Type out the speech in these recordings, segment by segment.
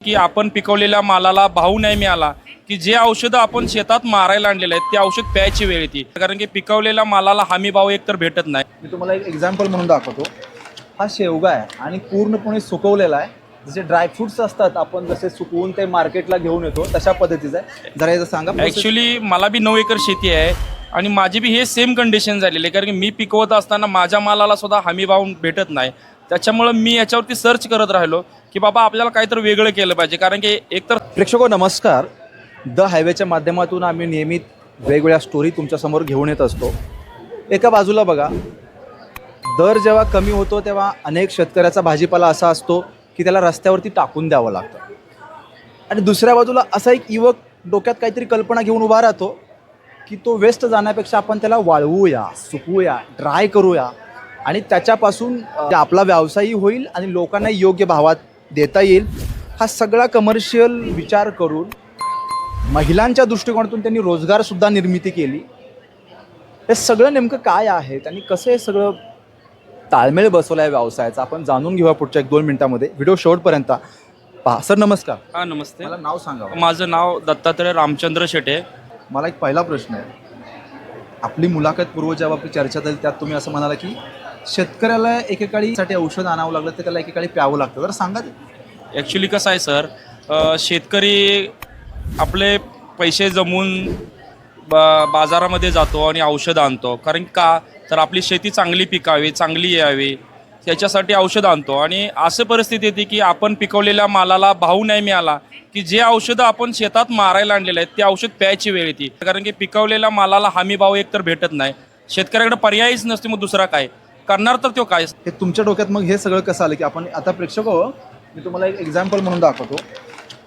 की आपण पिकवलेल्या मालाला भाव नाही मिळाला की जे औषधं आपण शेतात मारायला आणलेले आहेत ते औषध प्यायची वेळ येते, कारण की पिकवलेल्या मालाला हमी भाव एकतर भेटत नाही. मी तुम्हाला एक एक्झाम्पल म्हणून दाखवतो. हा शेवगा आहे आणि पूर्णपणे सुकवलेला आहे. जसे ड्रायफ्रुट्स असतात आपण जसे सुकवून ते मार्केटला घेऊन येतो तशा पद्धतीचं आहे. जरा याचं सांगा. ॲक्च्युली मला बी 9 एकर शेती आहे आणि माझी बी हे सेम कंडिशन झालेली आहे, कारण की मी पिकवत असताना माझ्या मालाला सुद्धा हमी भाव भेटत नाही. त्याच्यामुळं मी याच्यावरती सर्च करत राहिलो की बाबा आपल्याला काहीतरी वेगळं केलं पाहिजे, कारण की एकतर प्रेक्षको नमस्कार. द हायवेच्या माध्यमातून आम्ही नियमित वेगवेगळ्या स्टोरी तुमच्यासमोर घेऊन येत असतो. एका बाजूला बघा, दर जेव्हा कमी होतो तेव्हा अनेक शेतकऱ्याचा भाजीपाला असा असतो की त्याला रस्त्यावरती टाकून द्यावं लागतं, आणि दुसऱ्या बाजूला असा एक युवक डोक्यात काहीतरी कल्पना घेऊन उभा राहतो की तो वेस्ट जाण्यापेक्षा आपण त्याला वाळवूया, सुकवूया, ड्राय करूया आणि त्याच्यापासून आपला व्यवसायही होईल आणि लोकांना योग्य भावात देता येईल. हा सगळा कमर्शियल विचार करून महिलांच्या दृष्टिकोनातून त्यांनी रोजगारसुद्धा निर्मिती केली. हे सगळं नेमकं काय आहे, त्यांनी कसं हे सगळं ताळमेळ बसवला आहे व्यवसायाचा, आपण जाणून घेऊया पुढच्या 1-2 मिनिटांमध्ये. व्हिडिओ शेवटपर्यंत पहा. सर नमस्कार. हां नमस्ते. मला नाव सांगा. माझं नाव दत्तात्रय रामचंद्र शेटे. मला एक पहिला प्रश्न आहे. आपली मुलाखत पूर्व जेव्हा आपली चर्चा झाली त्यात तुम्ही असं म्हणाला की शेतकऱ्याला एकेकाळीसाठी औषध आणावं लागलं तर त्याला एकेकाळी प्यावं लागतं. तर सांगा. ॲक्च्युली कसं आहे सर, शेतकरी आपले पैसे जमवून बाजारामध्ये जातो आणि औषधं आणतो, कारण का तर आपली शेती चांगली पिकावी, चांगली यावी याच्यासाठी औषधं आणतो. आणि असं परिस्थिती येते की आपण पिकवलेल्या मालाला भाव नाही मिळाला की जे औषधं आपण शेतात मारायला आणलेले आहेत ते औषध प्यायची वेळ येते, कारण की पिकवलेल्या मालाला हमी भाव एकतर भेटत नाही. शेतकऱ्याकडे पर्यायच नसते, मग दुसरा काय करणार, तर तो काय. हे तुमच्या डोक्यात मग हे सगळं कसं आलं की आपण आता प्रेक्षको, मी तुम्हाला एक एक्झाम्पल म्हणून दाखवतो.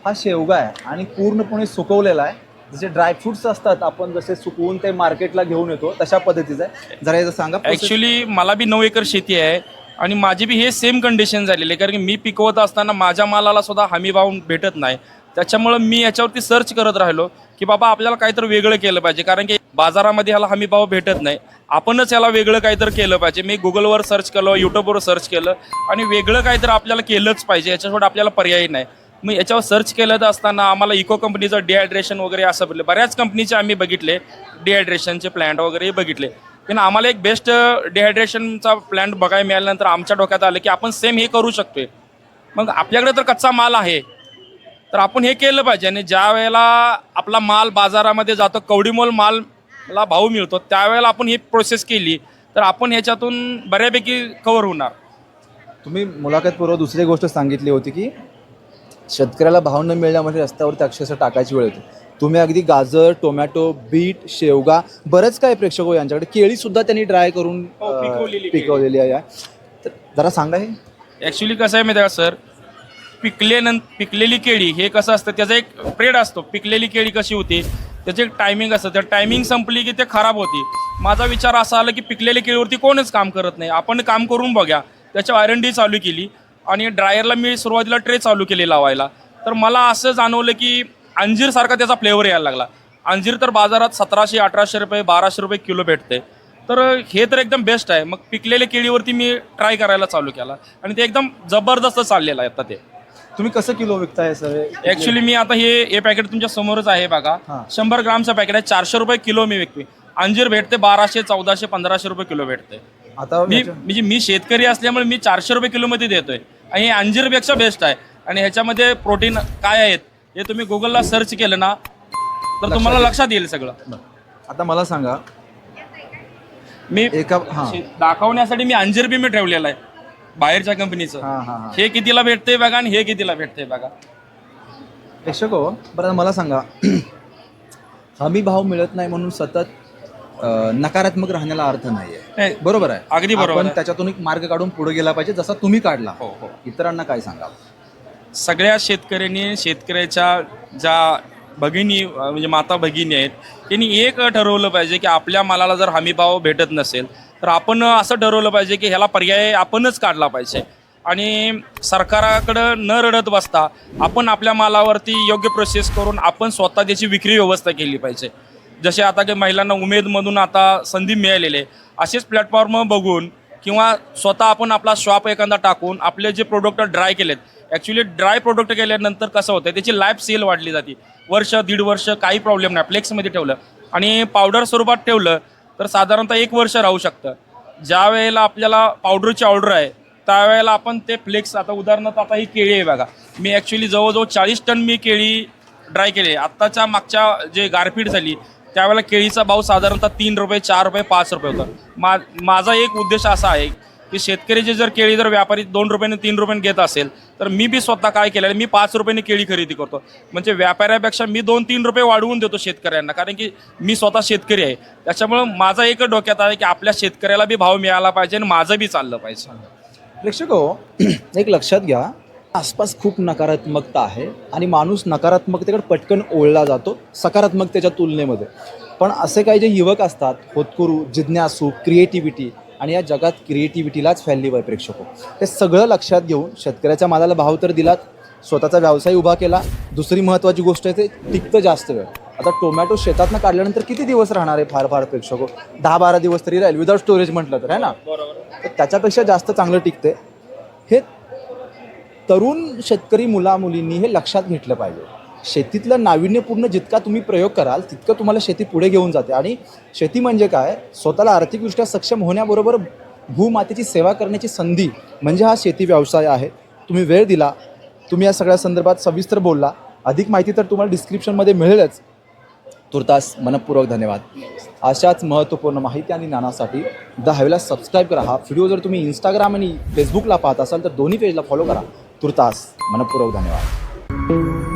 हा शेवगा आहे आणि पूर्णपणे सुकवलेला आहे. जसे ड्रायफ्रुट्स असतात आपण जसे सुकवून ते मार्केटला घेऊन येतो तशा पद्धतीचं आहे. जरा याचं सांगा. ॲक्च्युली मला बी 9 एकर शेती आहे आणि माझी बी हे सेम कंडिशन झालेली आहे, कारण की मी पिकवत असताना माझ्या मालाला सुद्धा हमी भाव भेटत नाही. त्याच्यामुळं मी याच्यावरती सर्च करत राहिलो की बाबा आपल्याला काहीतरी वेगळं केलं पाहिजे, कारण की बाजारामध्ये ह्याला हमी भाव भेटत नाही. आपणच याला वेगळं काहीतरी केलं पाहिजे. मी गुगलवर सर्च केलं, यूट्यूबवर सर्च केलं आणि वेगळं काहीतरी आपल्याला केलंच पाहिजे, याच्यासोबत आपल्याला पर्याय नाही. मग याच्यावर सर्च केलं असताना आम्हाला इको कंपनीचं डिहायड्रेशन वगैरे असं भेटलं. बऱ्याच कंपनीचे आम्ही बघितले, डिहायड्रेशनचे प्लॅन्ट वगैरे बघितले, पण आम्हाला एक बेस्ट डिहायड्रेशनचा प्लॅन्ट बघायला मिळाल्यानंतर आमच्या डोक्यात आलं की आपण सेम हे करू शकतोय. मग आपल्याकडे तर कच्चा माल आहे तर आपण हे केलं पाहिजे, आणि ज्या वेळेला आपला माल बाजारामध्ये जातो, कवडीमोल मालला भाव मिळतो, त्यावेळेला आपण ही प्रोसेस केली तर आपण ह्याच्यातून बऱ्यापैकी कव्हर होणार. तुम्ही मुलाखतपूर्व दुसरी गोष्ट सांगितली होती की शेतकऱ्याला भाव न मिळण्यामध्ये रस्त्यावरती अक्षरशः टाकायची वेळ होती. तुम्ही अगदी गाजर, टोमॅटो, बीट, शेवगा, बरंच काय प्रेक्षको यांच्याकडे केळीसुद्धा त्यांनी ड्राय करून पिकवलेली आहे. तर जरा सांगा. हे ॲक्च्युली कसं आहे माहिती आहे का सर, पिकलेली केळी हे कसं असतं, त्याचा एक प्रेड असतो. पिकलेली केळी कशी होती, त्याचं एक टायमिंग असतं, त्या टायमिंग संपली की ते खराब होती. माझा विचार असा आला की पिकलेल्या केळीवरती कोणच काम करत नाही, आपण काम करून बघूया. त्याच्या R&D चालू केली आणि ड्रायरला मी सुरुवातीला ट्रे चालू केले लावायला. तर मला असं जाणवलं की अंजीरसारखा त्याचा फ्लेवर यायला लागला. अंजीर तर बाजारात 1700-1800 रुपये, 1200 रुपये किलो भेटते, तर हे तर एकदम बेस्ट आहे. मग पिकलेल्या केळीवरती मी ट्राय करायला चालू केला आणि ते एकदम जबरदस्त चाललेलं आहे. आता ते तुम्ही कसं किलो विकताय सर? ॲक्च्युली मी आता हे पॅकेट तुमच्या समोरच आहे बघा, 100 ग्रामचं पॅकेट आहे. 400 रुपये किलो मी विकते. अंजीर भेटते 1200, 1400, 1500 रुपये किलो भेटते. आता मी शेतकरी असल्यामुळे मी 400 रुपये किलोमध्ये देतोय आणि हे अंजीरपेक्षा बेस्ट आहे. आणि ह्याच्यामध्ये प्रोटीन काय आहेत हे तुम्ही गुगलला सर्च केलं ना तर तुम्हाला लक्षात येईल सगळं. आता मला सांगा, मी दाखवण्यासाठी मी अंजीर बी मी ठेवलेलं आहे बाहेरच्या कंपनीचं. हे कितीला भेटते बघा आणि हे कितीला भेटते बघा. प्रेक्षको, बरं मला सांगा, हमी भाव मिळत नाही म्हणून सतत नकारात्मक राहण्याला अर्थ नाहीये. बरोबर आहे, अगदी बरोबर. पण त्याच्यातून एक मार्ग काढून पुढे गेला पाहिजे, जसा तुम्ही काढला. हो हो. इतरांना काय सांगा? सगळ्या शेतकऱ्यांनी, शेतकऱ्याच्या ज्या भगिनी म्हणजे माता भगिनी आहेत, त्यांनी एक ठरवलं पाहिजे की आपल्या मालाला जर हमी भाव भेटत नसेल तर आपण असं ठरवलं पाहिजे की ह्याला पर्याय आपणच काढला पाहिजे. आणि सरकाराकडं न रडत बसता आपण आपल्या मालावरती योग्य प्रोसेस करून आपण स्वतः त्याची विक्री व्यवस्था केली पाहिजे. जसे आता काही महिलांना उमेदमधून आता संधी मिळालेली आहे, असेच प्लॅटफॉर्म बघून किंवा स्वतः आपण आपला शॉप एखादा टाकून आपले जे प्रोडक्ट ड्राय केलेत ॲक्च्युली ड्राय प्रोडक्ट केल्यानंतर कसं होतं त्याची लाईफ सेल वाढली जाते, वर्ष 1.5 वर्ष काही प्रॉब्लेम नाही. फ्लेक्समध्ये ठेवलं आणि पावडर स्वरूपात ठेवलं तर साधारणतः 1 वर्ष राहू शकतं. ज्या वेळेला आपल्याला पावडरची ऑर्डर आहे त्यावेळेला आपण ते फ्लेक्स, आता उदाहरणार्थ आता ही केळी आहे बघा, मी ॲक्च्युली जवळजवळ 40 टन मी केळी ड्राय केली. आत्ताच्या मागच्या जे गारपीट झाली त्यावेळेला केळीचा भाव साधारणतः 3 रुपये 4 रुपये 5 रुपये होता. माझा एक उद्देश असा आहे की शेतकरीचे जर केळी जर व्यापारी 2 रुपयाने 3 रुपयाने घेत असेल तर मी बी स्वतः काय केलं आहे, मी 5 रुपयाने केळी खरेदी करतो. म्हणजे व्यापाऱ्यापेक्षा मी 2-3 रुपये वाढवून देतो शेतकऱ्यांना, कारण की मी स्वतः शेतकरी आहे. त्याच्यामुळं माझा एक डोक्यात आहे की आपल्या शेतकऱ्याला बी भाव मिळाला पाहिजे आणि माझं बी चाललं पाहिजे. प्रेक्षक हो, एक लक्षात घ्या, आसपास खूप नकारात्मकता आहे आणि माणूस नकारात्मकतेकडे पटकन ओढला जातो सकारात्मकतेच्या तुलनेमध्ये. पण असे काही जे युवक असतात, होतकरू, जिज्ञासू, क्रिएटिव्हिटी, आणि या जगात क्रिएटिव्हिटीलाच व्हॅल्यू आहे प्रेक्षको. हे सगळं लक्षात घेऊन शेतकऱ्याच्या मालाला भाव तर दिलात, स्वतःचा व्यवसाय उभा केला. दुसरी महत्त्वाची गोष्ट आहे ते टिकतं जास्त वेळ. आता टोमॅटो शेतातनं काढल्यानंतर किती दिवस राहणार आहे? फार प्रेक्षको 10-12 दिवस तरी राहील विदाउट स्टोरेज म्हटलं तर, आहे ना. तर त्याच्यापेक्षा जास्त चांगलं टिकते. हे तरुण शेतकरी मुलामुलींनी हे लक्षात घेतलं पाहिजे. शेतीतलं नाविन्यपूर्ण जितका तुम्ही प्रयोग कराल तितकं तुम्हाला शेती पुढे घेऊन जाते. आणि शेती म्हणजे काय, स्वतःला आर्थिकदृष्ट्या सक्षम होण्याबरोबर भूमातेची सेवा करण्याची संधी म्हणजे हा शेती व्यवसाय आहे. तुम्ही वेळ दिला, तुम्ही या सगळ्या संदर्भात सविस्तर बोलला. अधिक माहिती तर तुम्हाला डिस्क्रिप्शनमध्ये मिळेलच. तुर्तास मनपूर्वक धन्यवाद. अशाच महत्त्वपूर्ण माहिती आणि ज्ञानासाठी द हायवेला सबस्क्राईब करा. हा व्हिडिओ जर तुम्ही इंस्टाग्राम आणि फेसबुकला पाहत असाल तर दोन्ही पेजला फॉलो करा. तुर्तास मनपूर्वक धन्यवाद.